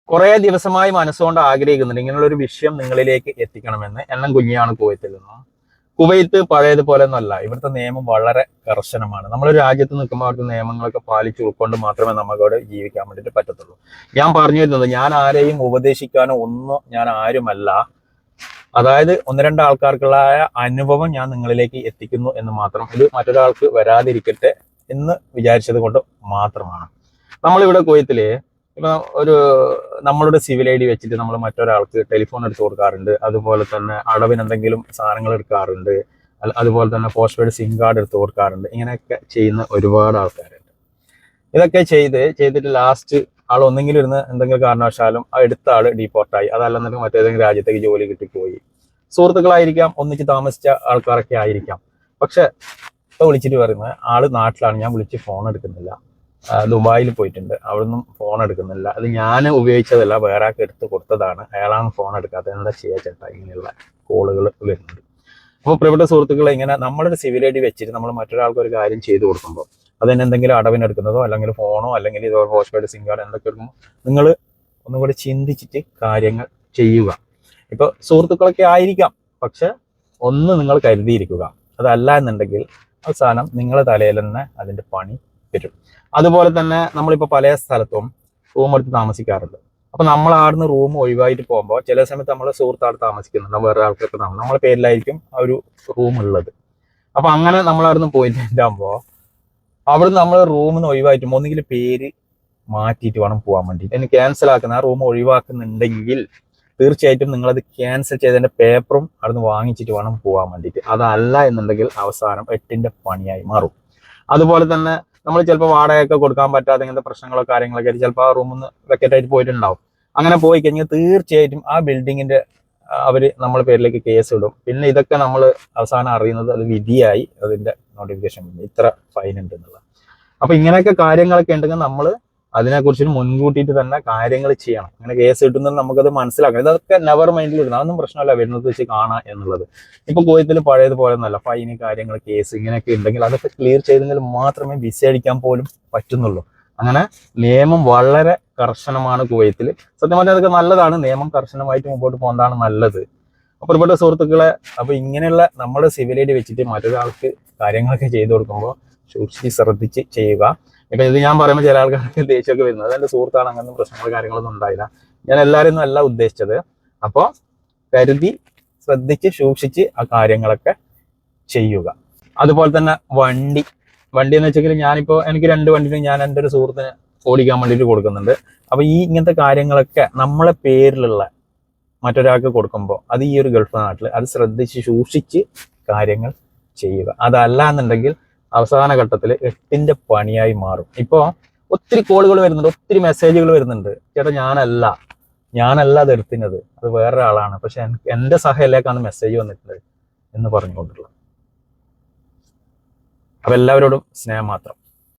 കുറെ ദിവസമായി മനസ്സുകൊണ്ട് ആഗ്രഹിക്കുന്നുണ്ട് ഇങ്ങനെയുള്ള ഒരു വിഷയം നിങ്ങളിലേക്ക് എത്തിക്കണമെന്ന്. എണ്ണം കുഞ്ഞിയാണ് കുവൈത്തിൽ നിന്നും. കുവൈത്ത് പഴയതുപോലെ ഒന്നല്ല. ഇവിടുത്തെ നിയമം വളരെ കർശനമാണ്. നമ്മൾ രാജ്യത്ത് നിൽക്കുമ്പോൾ അവിടുത്തെ നിയമങ്ങളൊക്കെ പാലിച്ച് ഉൾക്കൊണ്ട് മാത്രമേ നമുക്ക് അവിടെ ജീവിക്കാൻ വേണ്ടിയിട്ട് പറ്റത്തുള്ളൂ. ഞാൻ പറഞ്ഞു വരുന്നത്, ഞാൻ ആരെയും ഉപദേശിക്കാനോ ഒന്നും ഞാൻ ആരുമല്ല. അതായത് ഒന്ന് രണ്ട് ആൾക്കാർക്കുള്ളായ അനുഭവം ഞാൻ നിങ്ങളിലേക്ക് എത്തിക്കുന്നു എന്ന് മാത്രം. ഇത് മറ്റൊരാൾക്ക് വരാതിരിക്കട്ടെ എന്ന് വിചാരിച്ചത് കൊണ്ട് മാത്രമാണ്. നമ്മളിവിടെ കുവൈത്തില് ഇപ്പൊ നമ്മളുടെ സിവിൽ ഐ ഡി വെച്ചിട്ട് നമ്മൾ മറ്റൊരാൾക്ക് ടെലിഫോൺ എടുത്ത് കൊടുക്കാറുണ്ട്. അതുപോലെ തന്നെ അടവിന് എന്തെങ്കിലും സാധനങ്ങൾ എടുക്കാറുണ്ട്. അതുപോലെ തന്നെ പോസ്റ്റ് പെയ്ഡ് സിം കാർഡ് എടുത്ത് കൊടുക്കാറുണ്ട്. ഇങ്ങനെയൊക്കെ ചെയ്യുന്ന ഒരുപാട് ആൾക്കാരുണ്ട്. ഇതൊക്കെ ചെയ്തിട്ട് ലാസ്റ്റ് ആൾ ഒന്നെങ്കിലും ഇരുന്ന് എന്തെങ്കിലും കാരണവശാലും ആ എടുത്ത ആള് ഡീപ്പോർട്ടായി, അതല്ലെന്നുണ്ടെങ്കിൽ മറ്റേതെങ്കിലും രാജ്യത്തേക്ക് ജോലി കിട്ടിപ്പോയി. സുഹൃത്തുക്കളായിരിക്കാം, ഒന്നിച്ച് താമസിച്ച ആൾക്കാരൊക്കെ ആയിരിക്കാം. പക്ഷെ ഇപ്പൊ വിളിച്ചിട്ട് പറയുന്നത് ആള് നാട്ടിലാണ്, ഞാൻ വിളിച്ച് ഫോൺ എടുക്കുന്നില്ല, ദുബായിൽ പോയിട്ടുണ്ട്, അവിടുന്ന് ഫോൺ എടുക്കുന്നില്ല, അത് ഞാൻ ഉപയോഗിച്ചതല്ല, വേറെ ആൾക്ക് എടുത്ത് കൊടുത്തതാണ്, അയാളാണ് ഫോൺ എടുക്കാത്തത്, എന്താ ചെയ്യാ ചേട്ടാ, ഇങ്ങനെയുള്ള കോളുകൾ വരുന്നുണ്ട്. അപ്പോൾ പ്രിയപ്പെട്ട സുഹൃത്തുക്കളെ, ഇങ്ങനെ നമ്മളൊരു സിവിൽ ഐ ഡി വെച്ചിട്ട് നമ്മൾ മറ്റൊരാൾക്ക് ഒരു കാര്യം ചെയ്തു കൊടുക്കുമ്പോൾ അതിന് എന്തെങ്കിലും അടവിനെടുക്കുന്നതോ അല്ലെങ്കിൽ ഫോണോ അല്ലെങ്കിൽ ഇതോ പോസ്റ്റ് പെയ്ഡ് സിം കാർഡ് എന്തൊക്കെ എടുക്കുമ്പോൾ നിങ്ങൾ ഒന്നും കൂടി ചിന്തിച്ചിട്ട് കാര്യങ്ങൾ ചെയ്യുക. ഇപ്പോൾ സുഹൃത്തുക്കളൊക്കെ ആയിരിക്കാം, പക്ഷെ ഒന്ന് നിങ്ങൾ കരുതിയിരിക്കുക. അതല്ല എന്നുണ്ടെങ്കിൽ അവസാനം നിങ്ങളുടെ തലയിൽ തന്നെ അതിൻ്റെ പണി വരും. അതുപോലെ തന്നെ നമ്മളിപ്പോൾ പല സ്ഥലത്തും റൂം എടുത്ത് താമസിക്കാറുണ്ട്. അപ്പൊ നമ്മൾ ആടുന്ന് റൂം ഒഴിവായിട്ട് പോകുമ്പോൾ ചില സമയത്ത് നമ്മളെ സുഹൃത്താണ് താമസിക്കുന്നുണ്ട്, വേറെ ആൾക്കാർക്ക് നമ്മളെ പേരിലായിരിക്കും ആ ഒരു റൂം ഉള്ളത്. അപ്പൊ അങ്ങനെ നമ്മൾ അവിടുന്ന് പോയിട്ടുണ്ടാകുമ്പോൾ അവിടുന്ന് നമ്മൾ റൂമിൽ നിന്ന് ഒഴിവായിട്ടും ഒന്നുകിൽ പേര് മാറ്റിയിട്ട് വേണം പോകാൻ വേണ്ടിയിട്ട്. ഇനി ക്യാൻസൽ ആക്കുന്ന ആ റൂം ഒഴിവാക്കുന്നുണ്ടെങ്കിൽ തീർച്ചയായിട്ടും നിങ്ങളത് ക്യാൻസൽ ചെയ്തതിന്റെ പേപ്പറും അവിടുന്ന് വാങ്ങിച്ചിട്ട് വേണം പോകാൻ വേണ്ടിയിട്ട്. അതല്ല എന്നുണ്ടെങ്കിൽ അവസാനം 8ന്റെ പണിയായി മാറും. അതുപോലെ തന്നെ നമ്മൾ ചിലപ്പോൾ വാടകയൊക്കെ കൊടുക്കാൻ പറ്റാതെ ഇങ്ങനത്തെ പ്രശ്നങ്ങളോ കാര്യങ്ങളൊക്കെ ആയിട്ട് ചിലപ്പോൾ ആ റൂമിൽ നിന്ന് വെക്കറ്റ് ആയിട്ട് പോയിട്ടുണ്ടാവും. അങ്ങനെ പോയി കഴിഞ്ഞാൽ തീർച്ചയായിട്ടും ആ ബിൽഡിങ്ങിന്റെ അവര് നമ്മളെ പേരിലേക്ക് കേസ് ഇടും. പിന്നെ ഇതൊക്കെ നമ്മൾ അവസാനം അറിയുന്നത് അത് വിധിയായി, അതിന്റെ നോട്ടിഫിക്കേഷൻ ഇത്ര ഫൈൻ ഉണ്ട് എന്നുള്ളത്. അപ്പൊ ഇങ്ങനെയൊക്കെ കാര്യങ്ങളൊക്കെ ഉണ്ടെങ്കിൽ നമ്മൾ അതിനെക്കുറിച്ച് മുൻകൂട്ടിയിട്ട് തന്നെ കാര്യങ്ങൾ ചെയ്യണം. അങ്ങനെ കേസ് കിട്ടുന്നത് നമുക്കത് മനസ്സിലാക്കണം. ഇതൊക്കെ നെവർ മൈൻഡിൽ ഇടുന്നത്, അതൊന്നും പ്രശ്നമല്ല, വരുന്നത് വെച്ച് കാണാം എന്നുള്ളത്. ഇപ്പൊ കുവൈത്തിൽ പഴയതുപോലെ ഒന്നല്ല, ഫൈന് കാര്യങ്ങൾ കേസ് ഇങ്ങനെയൊക്കെ ഉണ്ടെങ്കിൽ അതൊക്കെ ക്ലിയർ ചെയ്തെങ്കിൽ മാത്രമേ വിസ അടിക്കാൻ പോലും പറ്റുന്നുള്ളൂ. അങ്ങനെ നിയമം വളരെ കർശനമാണ് കുവൈത്തിൽ. സത്യം പറഞ്ഞാൽ അതൊക്കെ നല്ലതാണ്, നിയമം കർശനമായിട്ട് മുമ്പോട്ട് പോകുന്നതാണ് നല്ലത്. അപ്പൊ ഒരുപാട് സുഹൃത്തുക്കളെ, അപ്പൊ ഇങ്ങനെയുള്ള നമ്മുടെ സിവിൽ ഐ ഡി വെച്ചിട്ട് മറ്റൊരാൾക്ക് കാര്യങ്ങളൊക്കെ ചെയ്തു കൊടുക്കുമ്പോൾ സൂക്ഷിച്ച് ശ്രദ്ധിച്ച് ചെയ്യുക. ഇപ്പൊ ഇത് ഞാൻ പറയുമ്പോൾ ചില ആൾക്കാർക്ക് ദേഷ്യമൊക്കെ വരുന്നത്, അതെന്റെ സുഹൃത്താണ്, അങ്ങനത്തെ പ്രശ്നങ്ങൾ കാര്യങ്ങളൊന്നും ഉണ്ടായില്ല. ഞാൻ എല്ലാവരും അല്ല ഉദ്ദേശിച്ചത്. അപ്പോൾ കരുതി ശ്രദ്ധിച്ച് സൂക്ഷിച്ച് ആ കാര്യങ്ങളൊക്കെ ചെയ്യുക. അതുപോലെ തന്നെ വണ്ടി എന്ന് വെച്ചെങ്കിൽ ഞാനിപ്പോൾ എനിക്ക് 2 വണ്ടിയും ഞാൻ എൻ്റെ ഒരു സുഹൃത്തിന് ഓടിക്കാൻ വേണ്ടിയിട്ട് കൊടുക്കുന്നുണ്ട്. അപ്പൊ ഇങ്ങനത്തെ കാര്യങ്ങളൊക്കെ നമ്മളെ പേരിലുള്ള മറ്റൊരാൾക്ക് കൊടുക്കുമ്പോൾ അത് ഈ ഒരു ഗൾഫ് നാട്ടിൽ അത് ശ്രദ്ധിച്ച് സൂക്ഷിച്ച് കാര്യങ്ങൾ ചെയ്യുക. അതല്ല എന്നുണ്ടെങ്കിൽ അവസാന ഘട്ടത്തിൽ 8ന്റെ പണിയായി മാറും. ഇപ്പോൾ ഒത്തിരി കോളുകൾ വരുന്നുണ്ട്, ഒത്തിരി മെസ്സേജുകൾ വരുന്നുണ്ട്, ചേട്ടാ ഞാനല്ല അത് എടുക്കുന്നത്, അത് വേറൊരാളാണ്, പക്ഷെ എൻ്റെ സഹയിലേക്കാണ് മെസ്സേജ് വന്നിട്ടുള്ളത് എന്ന് പറഞ്ഞുകൊണ്ടുള്ളത്. അപ്പൊ എല്ലാവരോടും സ്നേഹം മാത്രം.